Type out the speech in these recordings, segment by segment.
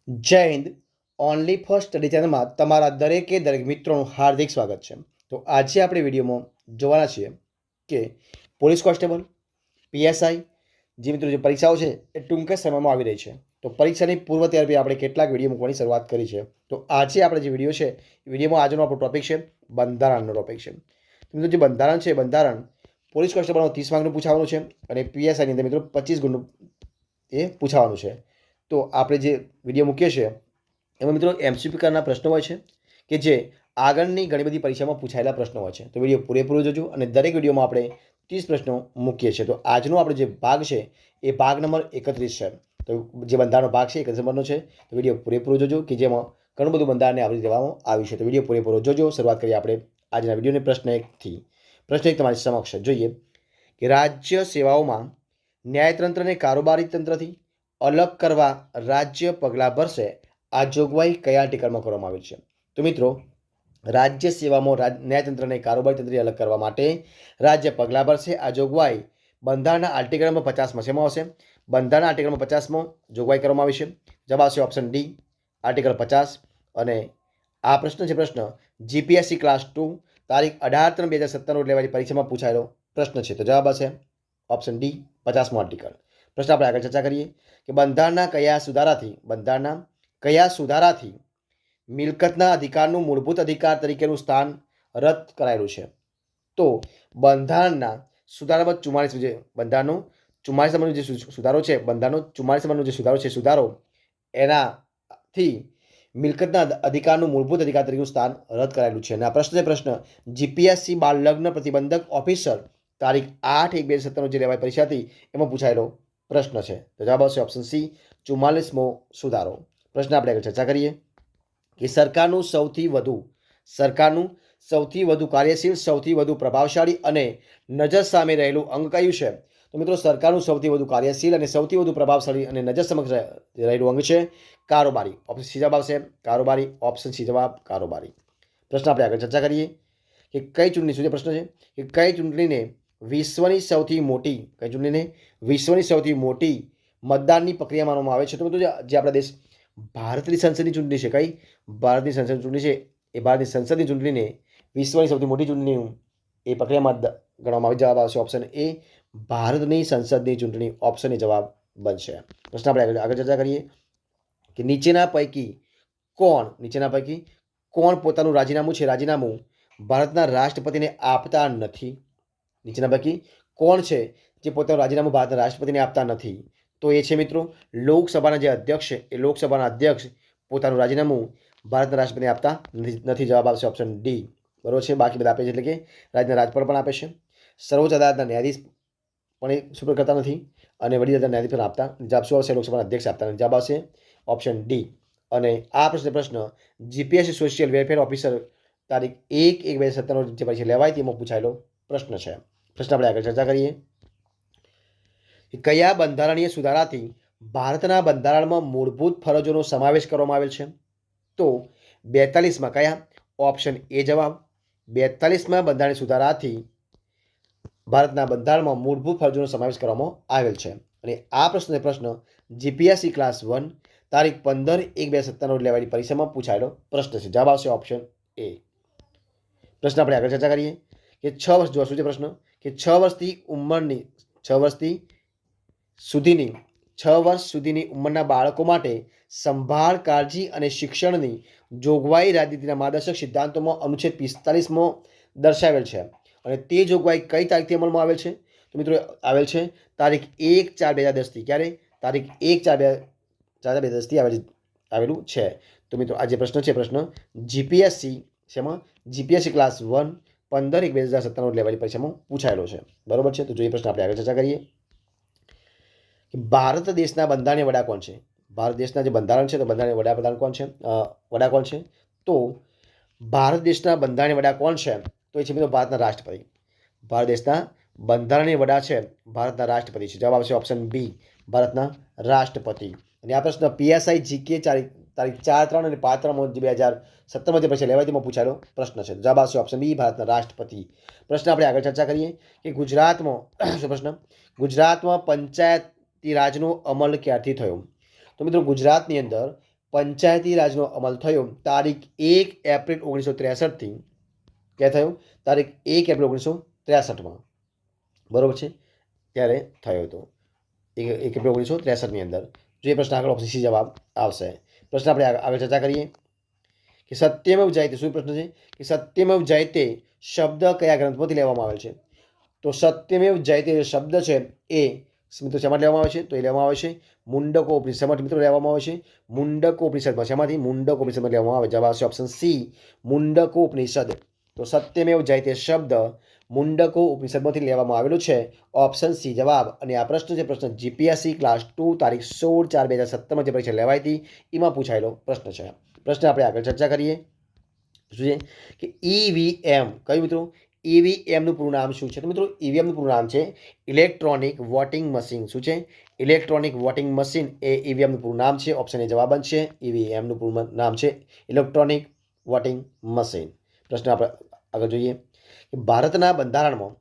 જય Hind. Only for study ચેનલમાં તમારા દરેક મિત્રોનું હાર્દિક સ્વાગત છે. તો આજે આપણે વિડીયોમાં જોવાના છીએ કે પોલીસ કોન્સ્ટેબલ, પીએસઆઈ જે મિત્રો જે પરીક્ષાઓ છે એ ટૂંક જ સમયમાં આવી રહી છે. તો પરીક્ષાની પૂર્વ તૈયારી આપણે કેટલાક વિડીયો મૂકવાની શરૂઆત કરી છે. તો આજે આપણે જે વિડીયો છે એ વિડીયોમાં આજનો આપણો ટોપિક છે બંધારણનો ટોપિક છે. મિત્રો જે બંધારણ છે બંધારણ પોલીસ કોન્સ્ટેબલમાં 30 માર્કનું પૂછાવાનું છે અને પીએસઆઈની અંદર મિત્રો 25 ગુણનું એ પૂછાવાનું છે. તો આપણે જે વિડીયો મૂકીએ છીએ એમાં મિત્રો એમસીક્યુ પ્રકારના પ્રશ્નો હોય છે કે જે આગળની ઘણી બધી પરીક્ષામાં પૂછાયેલા પ્રશ્નો હોય છે. તો વિડીયો પૂરેપૂરો જોજો અને દરેક વિડીયોમાં આપણે 30 પ્રશ્નો મૂકીએ છીએ. તો આજનો આપણે જે ભાગ છે એ ભાગ નંબર 31 છે. તો જે બંધારણનો ભાગ છે 31 નંબરનો છે. તો વિડીયો પૂરેપૂરો જોજો કે જેમાં ઘણું બધું બંધારણને આવરી દેવામાં આવ્યું છે. તો વિડીયો પૂરેપૂરો જોજો. શરૂઆત કરીએ આપણે આજના વિડીયોને પ્રશ્ન 1થી. પ્રશ્ન 1 તમારી સમક્ષ જોઈએ કે રાજ્ય સેવાઓમાં ન્યાયતંત્ર અને કારોબારી તંત્રથી અલગ કરવા રાજ્ય પગલાં ભરશે. આ જોગવાઈ કયા આર્ટિકલમાં કરવામાં આવી છે? તો મિત્રો રાજ્ય સેવામાં ન્યાયતંત્ર અને કારોબારી તંત્રથી અલગ કરવા માટે રાજ્ય પગલાં ભરશે. આ જોગવાઈ બંધારણના આર્ટિકલ નંબર 50માં શેમાં આવશે? બંધારણના આર્ટિકલ નંબર 50માં જોગવાઈ કરવામાં આવી છે. જવાબ આવશે ઓપ્શન ડી, આર્ટિકલ 50. અને આ પ્રશ્ન છે પ્રશ્ન જીપીએસસી ક્લાસ 2 તારીખ 18/3/2017 લેવાયેલી પરીક્ષામાં પૂછાયેલો પ્રશ્ન છે. તો જવાબ હશે ઓપ્શન ડી, 50મો આર્ટિકલ. પ્રશ્ન આપણે આગળ ચર્ચા કરીએ કે બંધારણના કયા સુધારાથી મિલકતના અધિકારનું મૂળભૂત અધિકાર તરીકેનું સ્થાન રદ કરાયેલું છે? તો બંધારણના સુધારામાં 44 જે બંધારણનો 44 નંબરનો જે સુધારો છે, બંધારણનો 44 નંબરનો જે સુધારો છે, સુધારો એનાથી મિલકતના અધિકારનું મૂળભૂત અધિકાર તરીકેનું સ્થાન રદ કરાયેલું છે. અને આ પ્રશ્ન છે પ્રશ્ન જીપીએસસી બાળ લગ્ન પ્રતિબંધક ઓફિસર તારીખ 8/1/2017 જે લેવાય પરીક્ષા હતી એમાં પૂછાયેલો પ્રશ્ન છે. તો જવાબ આવશે ઓપ્શન સી, 44મો સુધારો. પ્રશ્ન આપણે આગળ ચર્ચા કરીએ કે સરકારનું સૌથી વધુ કાર્યશીલ, સૌથી વધુ પ્રભાવશાળી અને નજર સામે રહેલું અંગ કયું છે? તો મિત્રો સરકારનું સૌથી વધુ કાર્યશીલ અને સૌથી વધુ પ્રભાવશાળી અને નજર સમક્ષ રહેલું અંગ છે કારોબારી. ઓપ્શન સી જવાબ આવશે કારોબારી. ઓપ્શન સી જવાબ કારોબારી. પ્રશ્ન આપણે આગળ ચર્ચા કરીએ કે કઈ ચૂંટણી શું પ્રશ્ન છે કે કઈ ચૂંટણીને વિશ્વની સૌથી મોટી મતદાનની પ્રક્રિયા માનવામાં આવે છે? તો મિત્રો જે આપણા દેશ ભારતની સંસદની ચૂંટણી છે, કઈ ભારતની સંસદની ચૂંટણી છે એ ભારતની સંસદની ચૂંટણીને વિશ્વની સૌથી મોટી ચૂંટણી એ પ્રક્રિયામાં ગણવામાં આવે. જવાબ આવશે ઓપ્શન એ, ભારતની સંસદની ચૂંટણી. ઓપ્શન એ જવાબ બનશે. પ્રશ્ન આપણે આગળ ચર્ચા કરીએ કે નીચેના પૈકી કોણ પોતાનું રાજીનામું ભારતના રાષ્ટ્રપતિને આપતા નથી? નીચેના પૈકી કોણ છે જે પોતાનું રાજીનામું ભારતના રાષ્ટ્રપતિને આપતા નથી? તો એ છે મિત્રો લોકસભાના જે અધ્યક્ષ છે એ લોકસભાના અધ્યક્ષ પોતાનું રાજીનામું ભારતના રાષ્ટ્રપતિને આપતા નથી. જવાબ આવશે ઓપ્શન ડી. બરોબર છે. બાકી બધા આપે છે એટલે કે રાજ્યના રાજ્યપાલ પણ આપે છે, સર્વોચ્ચ અદાલતના ન્યાયાધીશ પણ એ સુપ્રત કરતા નથી અને વડી અદાલતના ન્યાયાધીશ પણ આપતા. જવાબ શું આવશે? લોકસભાના અધ્યક્ષ આપતા નથી. જવાબ આવશે ઓપ્શન ડી. અને આ પ્રશ્ન જીપીએસસી સોશિયલ વેલફેર ઓફિસર તારીખ 1/1/2017 જે પરીક્ષા લેવાય તેમાં પૂછાયેલો પ્રશ્ન છે. પ્રશ્ન આપણે આગળ ચર્ચા કરીએ કયા બંધારણીય સુધારાથી ભારતના બંધારણમાં મૂળભૂત ફરજોનો સમાવેશ કરવામાં આવેલ છે? તો 42માં કયા? ઓપ્શન એ જવાબ 42માં બંધારણીય સુધારાથી ભારતના બંધારણમાં મૂળભૂત ફરજોનો સમાવેશ કરવામાં આવેલ છે. અને આ પ્રશ્ન જીપીએસસી ક્લાસ 1 તારીખ 15/1/2017 લેવાયેલી પરીક્ષામાં પૂછાયેલો પ્રશ્ન છે. જવાબ આવશે ઓપ્શન એ. પ્રશ્ન આપણે આગળ ચર્ચા કરીએ કે 6 વર્ષ શું છે પ્રશ્ન કે 6 વર્ષ સુધીની ઉંમરના બાળકો માટે સંભાળ, કાળજી અને શિક્ષણની જોગવાઈ રાજનીતિના માર્ગદર્શક સિદ્ધાંતોમાં અનુચ્છેદ 45માં દર્શાવેલ છે. અને તે જોગવાઈ કઈ તારીખથી અમલમાં આવેલ છે? તો મિત્રો આવેલ છે તારીખ 1/4/2010થી. ક્યારે? તારીખ 1/4/2010થી આવેલું છે. તો મિત્રો આ જે પ્રશ્ન છે પ્રશ્ન જીપીએસસી શેમાં? જીપીએસસી ક્લાસ 1 15/1/2017 લેવાયેલી પરીક્ષામાં પૂછાયેલો છે. બરોબર છે. તો જોઈએ પ્રશ્ન આપણે આગળ ચર્ચા કરીએ કે ભારત દેશના બંધારણીય વડા કોણ છે? ભારત દેશના જે બંધારણ છે તો બંધારણીય વડા કોણ છે? તો ભારત દેશના બંધારણીય વડા કોણ છે? તો એ છે મિત્રો ભારતના રાષ્ટ્રપતિ. ભારત દેશના બંધારણીય વડા છે ભારતના રાષ્ટ્રપતિ છે. જવાબ આવશે ઓપ્શન બી, ભારતના રાષ્ટ્રપતિ. અને આ પ્રશ્ન પીએસઆઈ જીકે તારીખ 4/3 અને 5/3 2017 જે પરીક્ષા લેવાય તેમાં પૂછાયેલો પ્રશ્ન છે. જવાબ આવશે ઓપ્શન બી, ભારતના રાષ્ટ્રપતિ. પ્રશ્ન આપણે આગળ ચર્ચા કરીએ કે ગુજરાતમાં પંચાયતી રાજનો અમલ ક્યારથી થયો? તો મિત્રો ગુજરાતની અંદર પંચાયતી રાજનો અમલ થયો તારીખ 1 એપ્રિલ 1963થી ક્યાં થયો તારીખ 1 એપ્રિલ 1963માં બરાબર છે ત્યારે થયો હતો 1 એપ્રિલ 1963ની અંદર જો એ પ્રશ્ન આગળ ઓપ્શન સી જવાબ આવશે પ્રશ્ન આપણે આગળ ચર્ચા કરીએ કે સત્યમેવ જયતે શું પ્રશ્ન છે કે સત્યમેવ જયતે શબ્દ કયા ગ્રંથમાંથી લેવામાં આવેલ છે તો સત્યમેવ જયતે શબ્દ છે એ મિત્રો શેમાં લેવામાં આવે છે તો એ લેવામાં આવે છે મુંડકો ઉપનિષદમાંથી મિત્રો લેવામાં આવે છે મુંડકો ઉપનિષદમાં શેમાંથી મુંડકો ઉપનિષદમાં લેવામાં આવે જવાબ આવશે ઓપ્શન સી મુંડકો ઉપનિષદ તો સત્યમેવ જયતે શબ્દ મુંડકો ઉપનિષદમાંથી લેવામાં આવેલું છે ઓપ્શન સી જવાબ અને આ પ્રશ્ન છે પ્રશ્ન જીપીએસસી ક્લાસ 2 તારીખ 16/4/2017 જે પરીક્ષા લેવાઈ હતી એમાં પૂછાયેલો પ્રશ્ન છે પ્રશ્ન આપણે આગળ ચર્ચા કરીએ શું છે કે ઈવીએમ કયું મિત્રો ઈવીએમનું પૂરું નામ શું છે તો મિત્રો ઈવીએમનું પૂરું નામ છે ઇલેક્ટ્રોનિક વોટિંગ મશીન શું છે ઇલેક્ટ્રોનિક વોટિંગ મશીન એ ઈવીએમનું પૂરું નામ છે ઓપ્શન એ જવાબ છે ઈવીએમનું પૂરું નામ છે ઇલેક્ટ્રોનિક વોટિંગ મશીન પ્રશ્ન આપણે આગળ જોઈએ કે ભારતના બંધારણમાં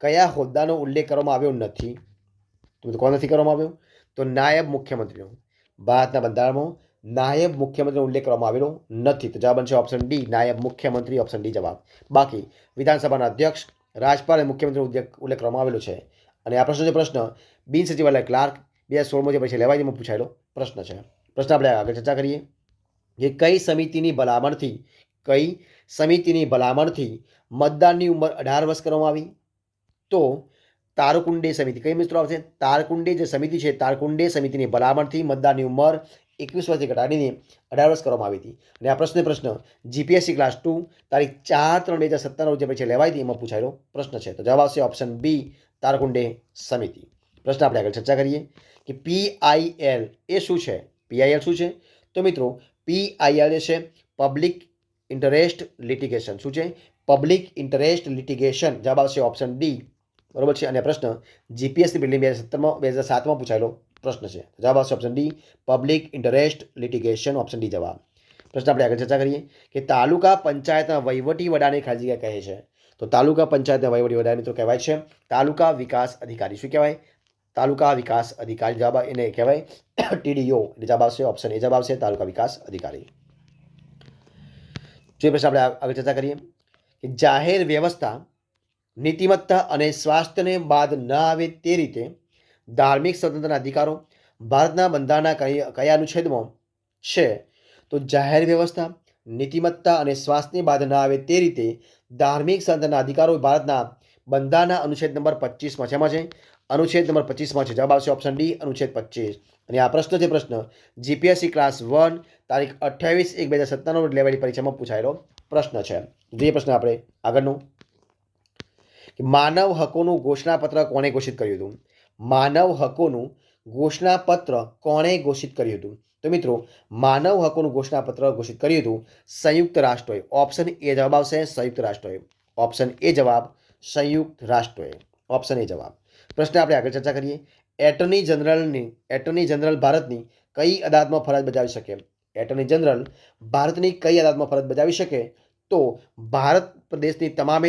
કયા હોદ્દાનો ઉલ્લેખ કરવામાં આવ્યો નથી તો કોણ નથી કરવામાં આવ્યો તો નાયબ મુખ્યમંત્રીનો ભારતના બંધારણમાં નાયબ મુખ્યમંત્રીનો ઉલ્લેખ કરવામાં આવેલો નથી તો જવાબ બનશે ઓપ્શન ડી નાયબ મુખ્યમંત્રી ઓપ્શન ડી જવાબ બાકી વિધાનસભાના અધ્યક્ષ રાજ્યપાલ અને મુખ્યમંત્રીનો ઉલ્લેખ કરવામાં આવેલો છે અને આ પ્રશ્ન બિન સચિવાલય ક્લાર્ક 2016માં જે પરીક્ષા લેવાય એમાં પૂછાયેલો પ્રશ્ન છે પ્રશ્ન આપણે આગળ ચર્ચા કરીએ કે કઈ સમિતિની ભલામણથી મતદાનની ઉંમર 18 વર્ષ કરવામાં આવી તો તારકુંડે સમિતિ કઈ મિત્રો આવશે તારકુંડે જે સમિતિ છે તારકુંડે સમિતિની ભલામણથી મતદાનની ઉંમર 21 વર્ષથી ઘટાડીને 18 વર્ષ કરવામાં આવી હતી અને આ પ્રશ્ન જીપીએસસી ક્લાસ 2 તારીખ 4/3/2017 જે પરીક્ષા લેવાઈ હતી એમાં પૂછાયેલો પ્રશ્ન છે તો જવાબ આવશે ઓપ્શન બી તારકુંડે સમિતિ પ્રશ્ન આપણે આગળ ચર્ચા કરીએ કે પીઆઈએલ એ શું છે પીઆઈએલ શું છે તો મિત્રો પીઆઈએલ છે પબ્લિક ઇન્ટરેસ્ટ લિટિગેશન શું છે પબ્લિક ઇન્ટરેસ્ટ લિટિગેશન જવાબ આવશે ઓપ્શન ડી બરોબર છે અને પ્રશ્ન જીપીએસસી પ્રિલિમ 2007માં પૂછાયેલો પ્રશ્ન છે જવાબ આવશે option D public interest litigation option D જવાબ પ્રશ્ન આપણે આગળ ચર્ચા કરીએ કે તાલુકા પંચાયતના વહીવટી વડાને ખાલી જગ્યા કહે છે તો તાલુકા પંચાયતના વહીવટી વડા મિત્રો કહેવાય છે તાલુકા વિકાસ અધિકારી શું કહેવાય તાલુકા વિકાસ અધિકારી જવાબ એને કહેવાય ટીડીઓ એટલે જવાબ આવશે ઓપ્શન એ જવાબ આવશે તાલુકા વિકાસ અધિકારી જે પ્રશ્ન આપણે આગળ ચર્ચા કરીએ કે જાહેર વ્યવસ્થા નીતિમત્તા અને સ્વાસ્થ્યને બાદ ન આવે તે રીતે ધાર્મિક સ્વતંત્રના અધિકારો ભારતના બંધારણના કયા અનુચ્છેદમાં છે તો જાહેર વ્યવસ્થા નીતિમત્તા અને સ્વાસ્થ્યને બાદ ન આવે તે રીતે ધાર્મિક સ્વતંત્રના અધિકારો ભારતના બંધારણના અનુચ્છેદ નંબર 25માં છે એમાં છે અનુચ્છેદ નંબર 25માં છે જવાબ આવશે ઓપ્શન ડી અનુચ્છેદ 25 અને આ પ્રશ્ન છે પ્રશ્ન જીપીએસસી ક્લાસ 1 તારીખ 28/1/2017 લેવાયેલી પરીક્ષામાં પૂછાયેલો પ્રશ્ન છે જે પ્રશ્ન આપણે આગળનો કે માનવ હકોનું ઘોષણાપત્ર કોણે ઘોષિત કર્યું હતું માનવ હકોનું ઘોષણાપત્ર કોણે ઘોષિત કર્યું હતું તો મિત્રો માનવ હકોનું ઘોષણાપત્ર ઘોષિત કર્યું હતું સંયુક્ત રાષ્ટ્રોએ ઓપ્શન એ જવાબ આવશે સંયુક્ત રાષ્ટ્રોએ ઓપ્શન એ જવાબ સંયુક્ત રાષ્ટ્રોએ ઓપ્શન એ જવાબ પ્રશ્ન આપણે આગળ ચર્ચા કરીએ એટર્ની જનરલ ભારતની કઈ અદાલતમાં ફરજ બજાવી શકે એટર્ની જનરલ ભારતની કઈ અદાલતમાં ફરજ બજાવી શકે તો ભારત પ્રદેશની તમામ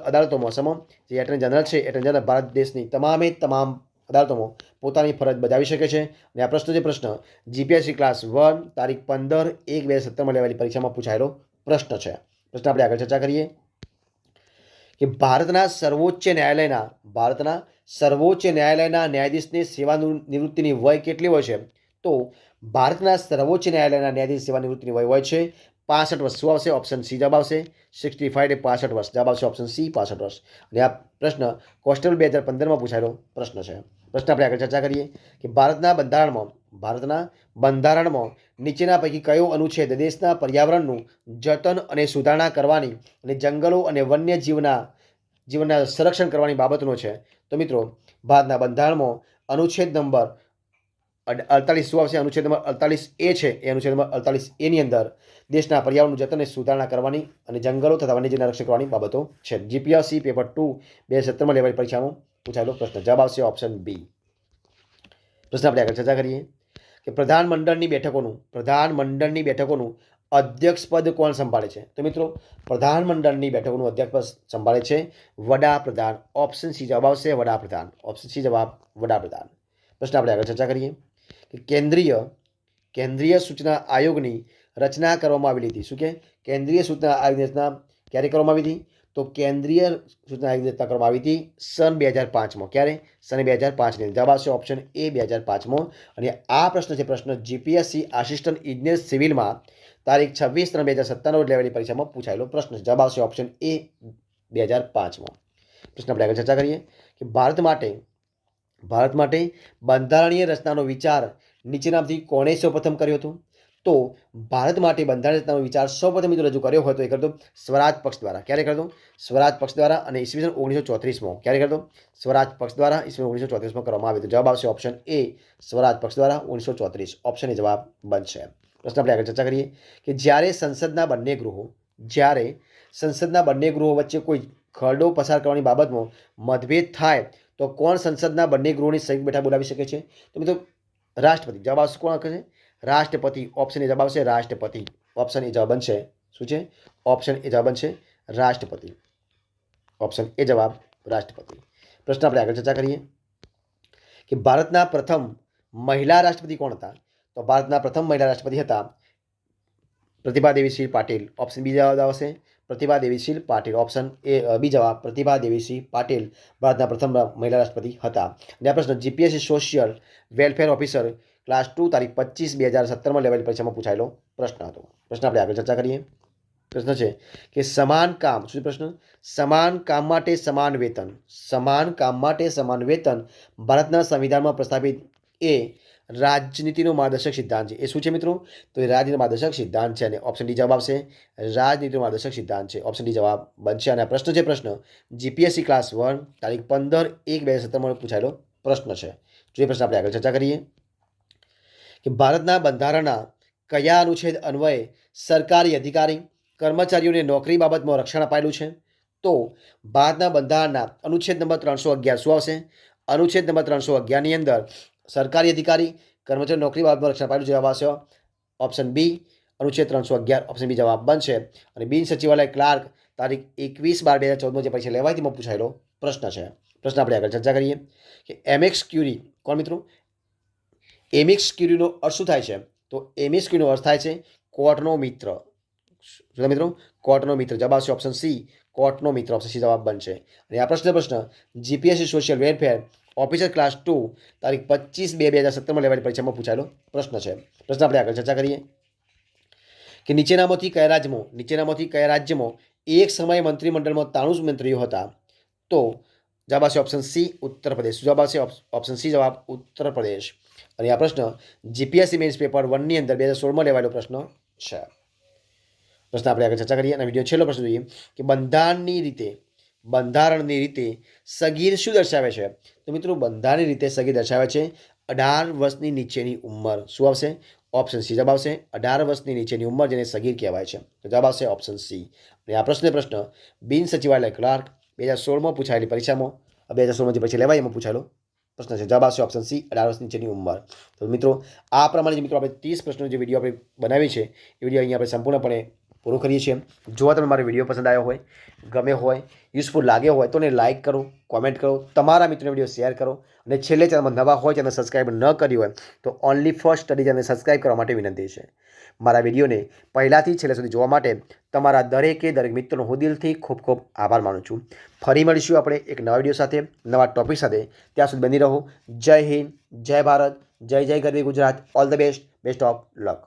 અદાલતોમાં જે એટર્ની જનરલ છે એટર્ની જનરલ ભારત દેશની તમામ અદાલતોમાં પોતાની ફરજ બજાવી શકે છે અને આ પ્રશ્ન જીપીએસસી ક્લાસ 1 તારીખ 15/1/2017 લેવાયેલી પરીક્ષામાં પૂછાયેલો પ્રશ્ન છે પ્રશ્ન આપણે આગળ ચર્ચા કરીએ કે ભારતના સર્વોચ્ચ ન્યાયાલયના ન્યાયાધીશની સેવાનિવૃત્તિની વય કેટલી હોય છે તો ભારતના સર્વોચ્ચ ન્યાયાલયના ન્યાયાધીશ સેવાનિવૃત્તિની વય હોય છે 65 વર્ષ શું આવશે ઓપ્શન સી જવાબ આવશે 65 એટલે 65 વર્ષ જવાબ આવશે ઓપ્શન સી 65 વર્ષ અને આ પ્રશ્ન કોન્સ્ટેબલ 2015માં પૂછાયેલો પ્રશ્ન છે પ્રશ્ન આપણે આગળ ચર્ચા કરીએ કે ભારતના બંધારણમાં નીચેના પૈકી કયો અનુચ્છેદ દેશના પર્યાવરણનું જતન અને સુધારણા કરવાની અને જંગલો અને વન્ય જીવનના સંરક્ષણ કરવાની બાબતનો છે તો મિત્રો ભારતના બંધારણમાં અનુચ્છેદ નંબર 48 શું આવશે અનુચ્છેદ નંબર 48 એ છે એ અનુચ્છેદ નંબર 48 એની અંદર દેશના પર્યાવરણનું જતન અને સુધારણા કરવાની અને જંગલો તથા વન્યજીવના રક્ષણ કરવાની બાબતો છે જીપીએસસી પેપર 2 2017માં લેવાયેલી પરીક્ષામાં પૂછાયેલો પ્રશ્ન જવાબ આવશે ઓપ્શન બી પ્રશ્ન આપણે આગળ ચર્ચા કરીએ કે પ્રધાનમંડળની બેઠકોનું અધ્યક્ષપદ કોણ સંભાળે છે તો મિત્રો પ્રધાનમંડળની બેઠકોનું અધ્યક્ષપદ સંભાળે છે વડાપ્રધાન ઓપ્શન સી જવાબ આવશે વડાપ્રધાન ઓપ્શન સી જવાબ વડાપ્રધાન પ્રશ્ન આપણે આગળ ચર્ચા કરીએ કે કેન્દ્રીય સૂચના આયોગની રચના કરવામાં આવેલી હતી. શું કે કેન્દ્રીય સૂચના આયોગની રચના ક્યારે કરવામાં આવી હતી? તો કેન્દ્રીય સૂચના આયોગની રચના કરવામાં આવી હતી સન 2005માં. ક્યારે? સન 2005ની. જવાબ આવશે ઓપ્શન એ 2005માં. અને આ પ્રશ્ન છે પ્રશ્ન જીપીએસસી આસિસ્ટન્ટ ઇજનેર સિવિલમાં તારીખ 26/3/2017 લેવાયેલી પરીક્ષામાં પૂછાયેલો પ્રશ્ન છે. જવાબ આવશે ઓપ્શન એ 2005માં. પ્રશ્ન આપણે આગળ ચર્ચા કરીએ કે ભારત માટે બંધારણીય રચનાનો વિચાર નીચેનામાંથી કોણે સૌપ્રથમ કર્યો હતો? તો ભારત માટે બંધારણીય રચનાનો વિચાર સૌપ્રથમ મિત્રો રજૂ કર્યો હોય તો એ કરતો સ્વરાજ પક્ષ દ્વારા. ક્યારે કરતો? સ્વરાજ પક્ષ દ્વારા. અને ઈસવીસન 1934માં. ક્યારે કરતો? સ્વરાજ પક્ષ દ્વારા ઈસવીસન 1934માં કરવામાં આવ્યો હતો. જવાબ આવશે ઓપ્શન એ સ્વરાજ પક્ષ દ્વારા 1934. ઓપ્શન એ જવાબ બનશે. પ્રશ્ન આપણે આગળ ચર્ચા કરીએ કે જ્યારે સંસદના બંને ગૃહો વચ્ચે કોઈ ખરડો પસાર કરવાની બાબતમાં મતભેદ થાય તો કોણ સંસદના બંને ગૃહોની સંયુક્ત બેઠક બોલાવી શકે છે? તો મિત્રો રાષ્ટ્રપતિ. જવાબ આવશે કોણ હશે? રાષ્ટ્રપતિ. ઓપ્શન એ જવાબ આવશે રાષ્ટ્રપતિ. ઓપ્શન એ જવાબ બનશે. શું છે? ઓપ્શન એ જવાબ બનશે રાષ્ટ્રપતિ. ઓપ્શન એ જવાબ રાષ્ટ્રપતિ. પ્રશ્ન આપણે આગળ ચર્ચા કરીએ કે ભારતના પ્રથમ મહિલા રાષ્ટ્રપતિ કોણ હતા? તો ભારતના પ્રથમ મહિલા રાષ્ટ્રપતિ હતા પ્રતિભા દેવીસિંહ પાટીલ. ઓપ્શન બી જવાબ આવશે પ્રતિભા દેવીસિંહ પાટીલ. ઓપ્શન એ બી જવાબ પ્રતિભા દેવીસિંહ પાટીલ ભારતના પ્રથમ મહિલા રાષ્ટ્રપતિ હતા. અને આ પ્રશ્ન GPSC social welfare officer class 2 તારીખ 25/2017માં લેવાયેલી પરીક્ષામાં પૂછાયેલો પ્રશ્ન હતો. પ્રશ્ન આપણે આગળ ચર્ચા કરીએ. પ્રશ્ન છે કે સમાન કામ માટે સમાન વેતન ભારતના સંવિધાનમાં પ્રસ્થાપિત એ રાજનીતિનો માર્ગદર્શક સિદ્ધાંત છે. એ શું છે મિત્રો? તો એ રાજનીતિનો માર્ગદર્શક સિદ્ધાંત છે. અને ઓપ્શન ડી જવાબ આવશે રાજનીતિનો માર્ગદર્શક સિદ્ધાંત છે. ઓપ્શન ડી જવાબ બનશે. અને આ પ્રશ્ન છે પ્રશ્ન જીપીએસસી ક્લાસ 1 તારીખ 15/1/2017માં પૂછાયેલો પ્રશ્ન છે. જો એ પ્રશ્ન આપણે આગળ ચર્ચા કરીએ કે ભારતના બંધારણના કયા અનુચ્છેદ અન્વયે સરકારી અધિકારી કર્મચારીઓને નોકરી બાબતમાં રક્ષણ અપાયેલું છે? તો ભારતના બંધારણના અનુચ્છેદ નંબર 311 શું આવશે? અનુચ્છેદ નંબર 311ની અંદર સરકારી અધિકારી કર્મચારી નોકરી બાબતમાં રક્ષણ અપાયેલું. જવાબ આવશે ઓપ્શન બી અનુચ્છેદ 311. ઓપ્શન બી જવાબ બનશે. અને બિન સચિવાલય ક્લાર્ક તારીખ 21/12/2014 જે પરીક્ષા લેવાય તેમાં પૂછાયેલો પ્રશ્ન છે. પ્રશ્ન આપણે આગળ ચર્ચા કરીએ કે એમએક્સ ક્યુરી કોણ મિત્રો? એમિક્સ ક્યુરીનો અર્થ શું થાય છે? તો એમિક્સ ક્યુરીનો અર્થ થાય છે કોર્ટનો મિત્ર. શું મિત્રો? કોર્ટનો મિત્ર. જવાબ આવશે ઓપ્શન સી કોર્ટનો મિત્ર. ઓપ્શન સી જવાબ બનશે. અને આ પ્રશ્ન GPSC social welfare officer class 2 તારીખ 25/2/2017માં લેવાયેલી પરીક્ષામાં પૂછાયેલો પ્રશ્ન છે. પ્રશ્ન આપણે આગળ ચર્ચા કરીએ કે નીચેનામાંથી કયા રાજ્યમાં એક સમયે મંત્રીમંડળમાં 93 મંત્રીઓ હતા? તો જવાબ આવશે ઓપ્શન સી ઉત્તર પ્રદેશ. જવાબ આવશે ઓપ્શન સી જવાબ ઉત્તર પ્રદેશ. અને આ પ્રશ્ન જીપીએસસી મેન્સ પેપર 1ની અંદર 2016માં લેવાયેલો પ્રશ્ન છે. પ્રશ્ન આપણે આગળ ચર્ચા કરીએ. અને વિડીયો છેલ્લો પ્રશ્ન જોઈએ કે બંધારણની રીતે સગીર શું દર્શાવે છે? તો મિત્રો બંધારણની રીતે સગીર દર્શાવે છે 18 વર્ષની નીચેની ઉંમર. શું આવશે? ઓપ્શન સી જવાબ આવશે 18 વર્ષની નીચેની ઉંમર જેને સગીર કહેવાય છે. તો જવાબ આવશે ઓપ્શન સી. અને આ પ્રશ્ન બિન સચિવાલય ક્લાર્ક 2016માં પૂછાયેલી પરીક્ષામાં 2016માં જે પરીક્ષા લેવાય એમાં પૂછાયેલો પ્રશ્ન છે. જવાબ આવશે ઓપ્શન સી 18 વર્ષની નીચેની ઉંમર. તો મિત્રો આ પ્રમાણે મિત્રો આપણે 30 પ્રશ્નનો જે વિડીયો આપણે બનાવી છે એ વિડીયો અહીંયા આપણે સંપૂર્ણપણે પૂરું કરીએ છીએ. જો તમે મારો વિડીયો પસંદ આવ્યો હોય, ગમે હોય, યુઝફુલ લાગ્યો હોય તો એને લાઇક કરો, કોમેન્ટ કરો, તમારા મિત્રોને વિડીયો શેર કરો. અને છેલ્લે ચેનલમાં નવા હોય ચેનલ સબસ્ક્રાઈબ ન કરી હોય તો only for study channel subscribe કરવા માટે વિનંતી છે. મારા વિડીયોને પહેલાંથી છેલ્લે સુધી જોવા માટે તમારા દરેક મિત્રોનો હું દિલથી ખૂબ ખૂબ આભાર માનું છું. ફરી મળીશું આપણે એક નવા વિડીયો સાથે, નવા ટોપિક સાથે. ત્યાં સુધી બની રહો. જય હિન્દ, જય ભારત, જય ગરવી Gujarat. All the best of luck.